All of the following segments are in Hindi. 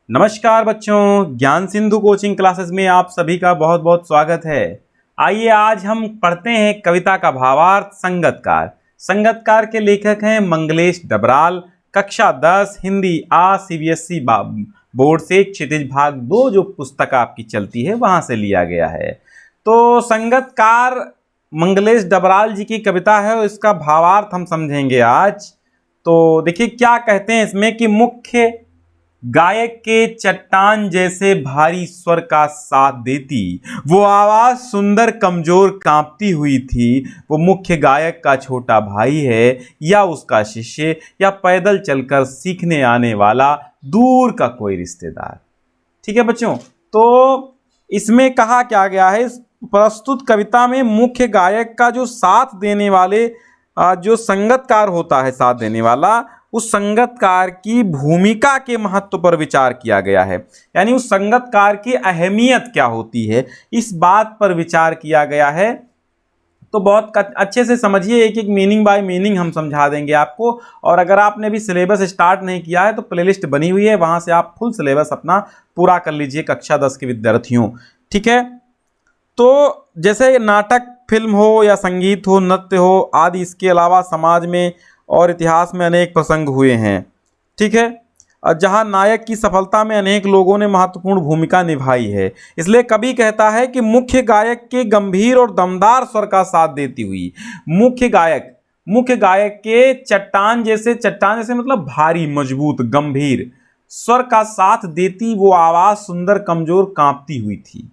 नमस्कार बच्चों, ज्ञान सिंधु कोचिंग क्लासेस में आप सभी का बहुत बहुत स्वागत है। आइए आज हम पढ़ते हैं कविता का भावार्थ संगतकार। संगतकार के लेखक हैं मंगलेश डबराल। कक्षा 10 हिंदी सीबीएसई बोर्ड से क्षितिज भाग 2 जो पुस्तक आपकी चलती है वहां से लिया गया है। तो संगतकार मंगलेश डबराल जी की कविता है और इसका भावार्थ हम समझेंगे आज। तो देखिए क्या कहते हैं इसमें कि मुख्य गायक के चट्टान जैसे भारी स्वर का साथ देती वो आवाज सुंदर कमजोर कांपती हुई थी। वो मुख्य गायक का छोटा भाई है या उसका शिष्य या पैदल चलकर सीखने आने वाला दूर का कोई रिश्तेदार। ठीक है बच्चों, तो इसमें कहा क्या गया है, इस प्रस्तुत कविता में मुख्य गायक का जो साथ देने वाले जो संगतकार होता है, साथ देने वाला, उस संगतकार की भूमिका के महत्व पर विचार किया गया है। यानी उस संगतकार की अहमियत क्या होती है, इस बात पर विचार किया गया है। तो बहुत अच्छे से समझिए, एक एक मीनिंग बाय मीनिंग हम समझा देंगे आपको। और अगर आपने भी सिलेबस स्टार्ट नहीं किया है तो प्लेलिस्ट बनी हुई है, वहां से आप फुल सिलेबस अपना पूरा कर लीजिए कक्षा 10 के विद्यार्थियों। ठीक है, तो जैसे नाटक, फिल्म हो या संगीत हो, नृत्य हो आदि, इसके अलावा समाज में और इतिहास में अनेक प्रसंग हुए हैं। ठीक है, जहां नायक की सफलता में अनेक लोगों ने महत्वपूर्ण भूमिका निभाई है। इसलिए कवि कहता है कि मुख्य गायक के गंभीर और दमदार स्वर का साथ देती हुई मुख्य गायक के चट्टान जैसे मतलब भारी, मजबूत, गंभीर स्वर का साथ देती वो आवाज सुंदर कमजोर कांपती हुई थी।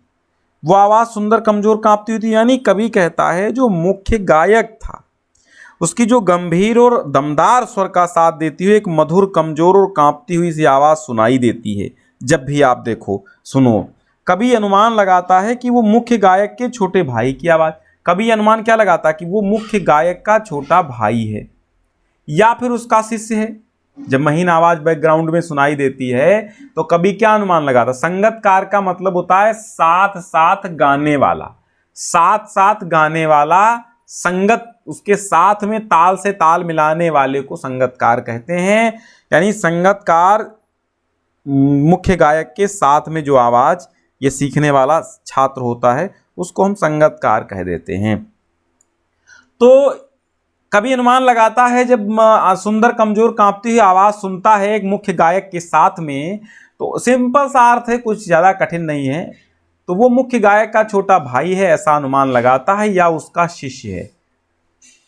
वो आवाज सुंदर कमजोर कांपती हुई थी, यानी कवि कहता है जो मुख्य गायक था उसकी जो गंभीर और दमदार स्वर का साथ देती हुई एक मधुर, कमजोर और कांपती हुई सी आवाज सुनाई देती है। जब भी आप देखो, सुनो, कभी अनुमान लगाता है कि वो मुख्य गायक के छोटे भाई की आवाज, कभी अनुमान क्या लगाता है कि वो मुख्य गायक का छोटा भाई है या फिर उसका शिष्य है। जब महीन आवाज बैकग्राउंड में सुनाई देती है तो कभी क्या अनुमान लगाता, संगतकार का मतलब होता है साथ साथ गाने वाला, साथ साथ गाने वाला, संगत, उसके साथ में ताल से ताल मिलाने वाले को संगतकार कहते हैं। यानी संगतकार मुख्य गायक के साथ में जो आवाज ये सीखने वाला छात्र होता है उसको हम संगतकार कह देते हैं। तो कभी अनुमान लगाता है जब सुंदर कमजोर कांपती हुई आवाज सुनता है एक मुख्य गायक के साथ में, तो सिंपल सा अर्थ है, कुछ ज्यादा कठिन नहीं है। तो वो मुख्य गायक का छोटा भाई है ऐसा अनुमान लगाता है या उसका शिष्य है,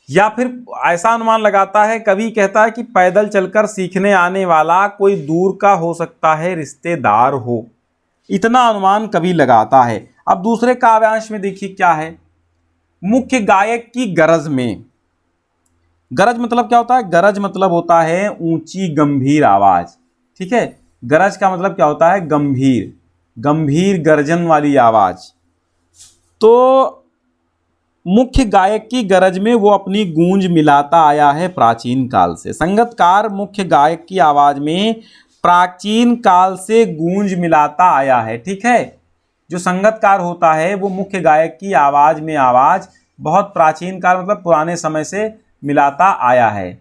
या फिर ऐसा अनुमान लगाता है, कवि कहता है कि पैदल चलकर सीखने आने वाला कोई दूर का हो सकता है, रिश्तेदार हो। इतना अनुमान कवि लगाता है। अब दूसरे काव्यांश में देखिए क्या है, मुख्य गायक की गरज में, गरज मतलब क्या होता है, गरज मतलब होता है ऊंची गंभीर आवाज। ठीक है, गरज का मतलब क्या होता है, गंभीर, गंभीर गर्जन वाली आवाज। तो मुख्य गायक की गरज में वो अपनी गूंज मिलाता आया है प्राचीन काल से। संगतकार मुख्य गायक की आवाज में प्राचीन काल से गूंज मिलाता आया है। ठीक है, जो संगतकार होता है वो मुख्य गायक की आवाज में आवाज बहुत प्राचीन काल मतलब पुराने समय से मिलाता आया है।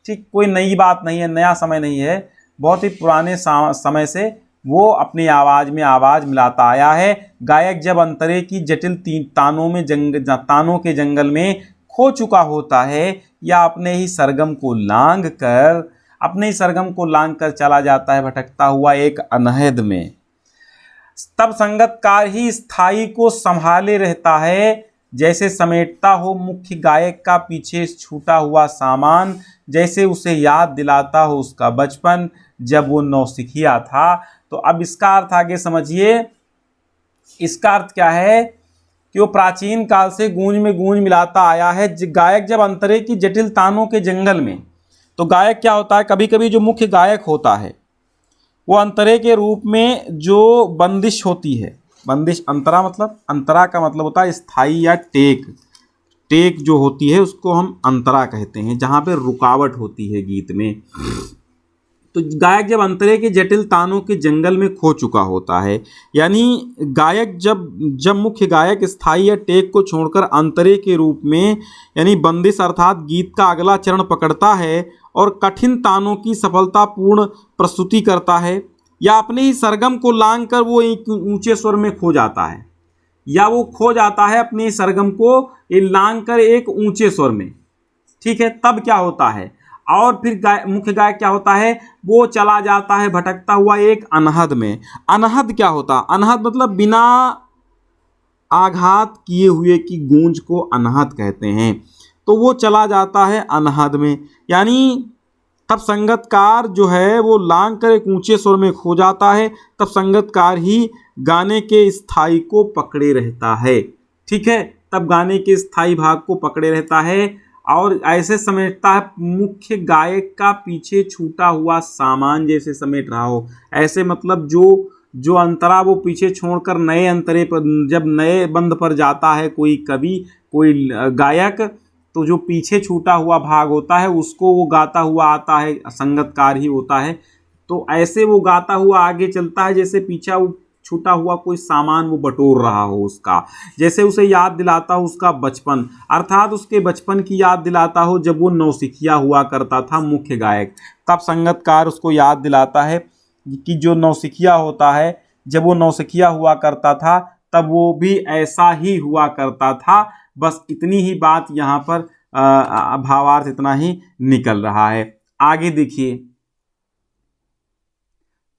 ठीक, कोई नई बात नहीं है, नया समय नहीं है, बहुत ही पुराने समय से वो अपनी आवाज में आवाज मिलाता आया है। गायक जब अंतरे की जटिल तानों के जंगल में खो चुका होता है या अपने ही सरगम को लांघ कर चला जाता है भटकता हुआ एक अनहद में, तब संगतकार ही स्थायी को संभाले रहता है, जैसे समेटता हो मुख्य गायक का पीछे छूटा हुआ सामान, जैसे उसे याद दिलाता हो उसका बचपन जब वो नौसिखिया था। तो अब इसका अर्थ आगे समझिए। इसका अर्थ क्या है कि वो प्राचीन काल से गूंज में गूंज मिलाता आया है। गायक जब अंतरे की जटिल तानों के जंगल में, तो गायक क्या होता है, कभी कभी जो मुख्य गायक होता है वो अंतरे के रूप में जो बंदिश होती है, बंदिश, अंतरा का मतलब होता है स्थाई या टेक जो होती है उसको हम अंतरा कहते हैं, जहां पे रुकावट होती है गीत में। तो गायक जब अंतरे के जटिल तानों के जंगल में खो चुका होता है, यानी गायक जब मुख्य गायक स्थाई या टेक को छोड़कर अंतरे के रूप में यानी बंदिश अर्थात गीत का अगला चरण पकड़ता है और कठिन तानों की सफलतापूर्ण प्रस्तुति करता है, या अपने ही सरगम को लांघ कर वो एक ऊंचे स्वर में खो जाता है, या वो खो जाता है अपने सरगम को लांघ कर एक ऊंचे स्वर में, ठीक है। तब क्या होता है, और फिर मुख्य गायक क्या होता है, वो चला जाता है भटकता हुआ एक अनहद में। अनहद क्या होता है, अनहद मतलब बिना आघात किए हुए की गूंज को अनहद कहते हैं। तो वो चला जाता है अनहद में, यानी तब संगतकार जो है वो लांघ कर एक ऊंचे स्वर में खो जाता है, तब संगतकार ही गाने के स्थाई को पकड़े रहता है, ठीक है। तब गाने के स्थाई भाग को पकड़े रहता है और ऐसे समेटता है मुख्य गायक का पीछे छूटा हुआ सामान जैसे समेट रहा हो। ऐसे मतलब जो अंतरा वो पीछे छोड़कर नए अंतरे पर, जब नए बंद पर जाता है कोई कवि, कोई गायक, तो जो पीछे छूटा हुआ भाग होता है उसको वो गाता हुआ आता है, संगतकार ही होता है। तो ऐसे वो गाता हुआ आगे चलता है जैसे पीछा छूटा हुआ कोई सामान वो बटोर रहा हो उसका, जैसे उसे याद दिलाता हो उसका बचपन, अर्थात उसके बचपन की याद दिलाता हो जब वो नौसिखिया हुआ करता था मुख्य गायक। तब संगतकार उसको याद दिलाता है कि जो नौसिखिया होता है, जब वो नौसिखिया हुआ करता था तब वो भी ऐसा ही हुआ करता था। बस इतनी ही बात यहाँ पर भावार्थ इतना ही निकल रहा है। आगे देखिए,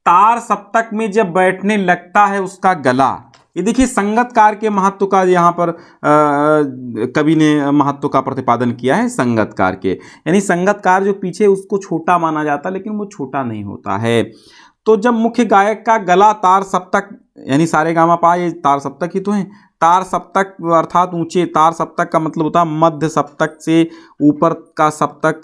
तार सप्तक में जब बैठने लगता है उसका गला, ये देखिए संगतकार के महत्व का यहाँ पर कवि ने महत्व का प्रतिपादन किया है संगतकार के, यानी संगतकार जो पीछे उसको छोटा माना जाता है लेकिन वो छोटा नहीं होता है। तो जब मुख्य गायक का गला तार सप्तक, यानी सारे गामा पा, ये तार सप्तक ही तो हैं, तार सप्तक अर्थात ऊंचे, तार सप्तक का मतलब होता है मध्य सप्तक से ऊपर का सप्तक।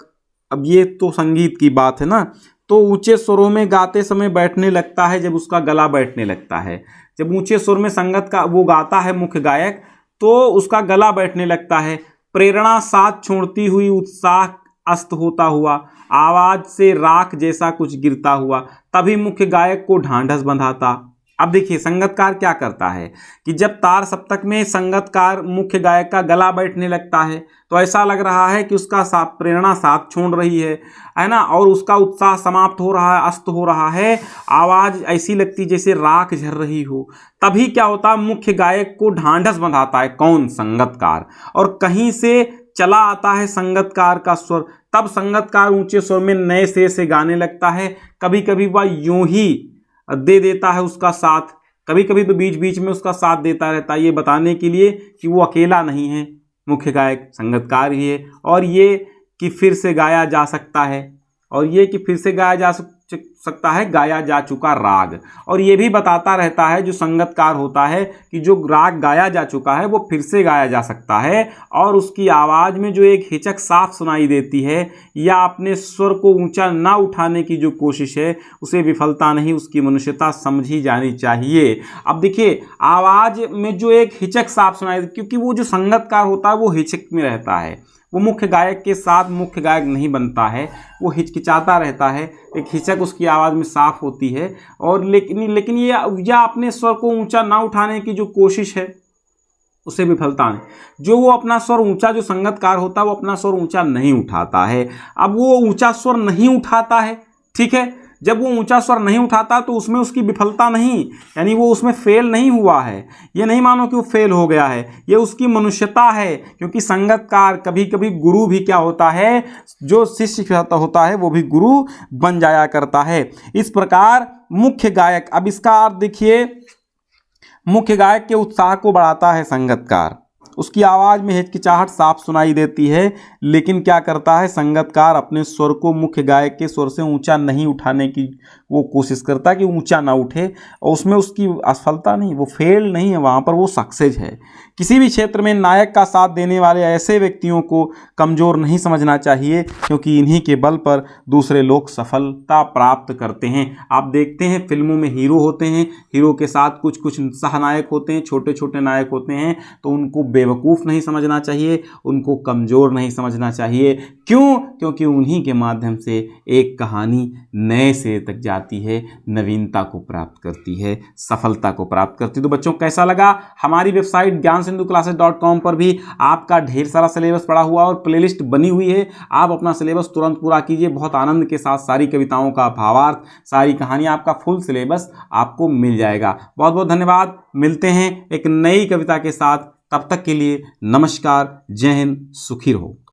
अब ये तो संगीत की बात है ना, तो ऊंचे स्वरों में गाते समय बैठने लगता है जब उसका गला बैठने लगता है, जब ऊंचे स्वर में संगत का वो गाता है मुख्य गायक तो उसका गला बैठने लगता है। प्रेरणा साथ छोड़ती हुई, उत्साह अस्त होता हुआ, आवाज से राख जैसा कुछ गिरता हुआ, तभी मुख्य गायक को ढांढस बंधाता। अब देखिए संगतकार क्या करता है कि जब तार सप्तक में संगतकार मुख्य गायक का गला बैठने लगता है तो ऐसा लग रहा है कि उसका प्रेरणा साथ छोड़ रही है ना, और उसका उत्साह समाप्त हो रहा है, अस्त हो रहा है, आवाज ऐसी लगती जैसे राख झर रही हो। तभी क्या होता है, मुख्य गायक को ढांढस बंधाता है कौन, संगतकार, और कहीं से चला आता है संगतकार का स्वर। तब संगतकार ऊंचे स्वर में नए सिरे से गाने लगता है। कभी कभी वह यूं ही दे देता है उसका साथ, कभी कभी तो बीच बीच में उसका साथ देता रहता है, ये बताने के लिए कि वो अकेला नहीं है, मुख्य गायक संगतकार ही है, और ये कि फिर से गाया जा सकता है, और ये कि फिर से गाया जा सकता है गाया जा चुका राग, और ये भी बताता रहता है जो संगतकार होता है कि जो राग गाया जा चुका है वो फिर से गाया जा सकता है, और उसकी आवाज़ में जो एक हिचक साफ सुनाई देती है या अपने स्वर को ऊंचा ना उठाने की जो कोशिश है उसे विफलता नहीं, उसकी मनुष्यता समझी जानी चाहिए। अब देखिए आवाज़ में जो एक हिचक साफ सुनाई, क्योंकि वो जो संगतकार होता है वो हिचक में रहता है, वो मुख्य गायक के साथ मुख्य गायक नहीं बनता है, वो हिचकिचाता रहता है, एक हिचक उसकी आवाज़ में साफ होती है। और लेकिन ये या अपने स्वर को ऊंचा ना उठाने की जो कोशिश है उसे विफलता नहीं। जो वो अपना स्वर ऊंचा, जो संगतकार होता है वो अपना स्वर ऊंचा नहीं उठाता है। अब वो ऊंचा स्वर नहीं उठाता है, ठीक है, जब वो ऊंचा स्वर नहीं उठाता तो उसमें उसकी विफलता नहीं, यानी वो उसमें फेल नहीं हुआ है, ये नहीं मानो कि वो फेल हो गया है, ये उसकी मनुष्यता है। क्योंकि संगतकार कभी कभी गुरु भी क्या होता है, जो शिष्य होता है वो भी गुरु बन जाया करता है। इस प्रकार मुख्य गायक, अब इसका अर्थ देखिए, मुख्य गायक के उत्साह को बढ़ाता है संगतकार, उसकी आवाज़ में हिचकिचाहट साफ सुनाई देती है, लेकिन क्या करता है संगतकार अपने स्वर को मुख्य गायक के स्वर से ऊंचा नहीं उठाने की वो कोशिश करता है कि ऊंचा ना उठे, और उसमें उसकी असफलता नहीं, वो फेल नहीं है, वहाँ पर वो सक्सेस है। किसी भी क्षेत्र में नायक का साथ देने वाले ऐसे व्यक्तियों को कमज़ोर नहीं समझना चाहिए, क्योंकि इन्हीं के बल पर दूसरे लोग सफलता प्राप्त करते हैं। आप देखते हैं फिल्मों में हीरो होते हैं, हीरो के साथ कुछ कुछ सहनायक होते हैं, छोटे छोटे नायक होते हैं, तो उनको बेवकूफ़ नहीं समझना चाहिए, उनको कमज़ोर नहीं समझना चाहिए। क्यों? क्योंकि उन्हीं के माध्यम से एक कहानी नए सिरे तक जाती है, नवीनता को प्राप्त करती है, सफलता को प्राप्त करती है। तो बच्चों कैसा लगा? हमारी वेबसाइट ज्ञानसिंधुक्लासेस.com पर भी आपका ढेर सारा सिलेबस पड़ा हुआ और प्लेलिस्ट बनी हुई है। आप अपना सिलेबस तुरंत पूरा कीजिए, बहुत आनंद के साथ सारी कविताओं का भावार्थ, सारी कहानियाँ, आपका फुल सिलेबस आपको मिल जाएगा। बहुत बहुत धन्यवाद। मिलते हैं एक नई कविता के साथ, तब तक के लिए नमस्कार, जय हिंद, सुखी रहो।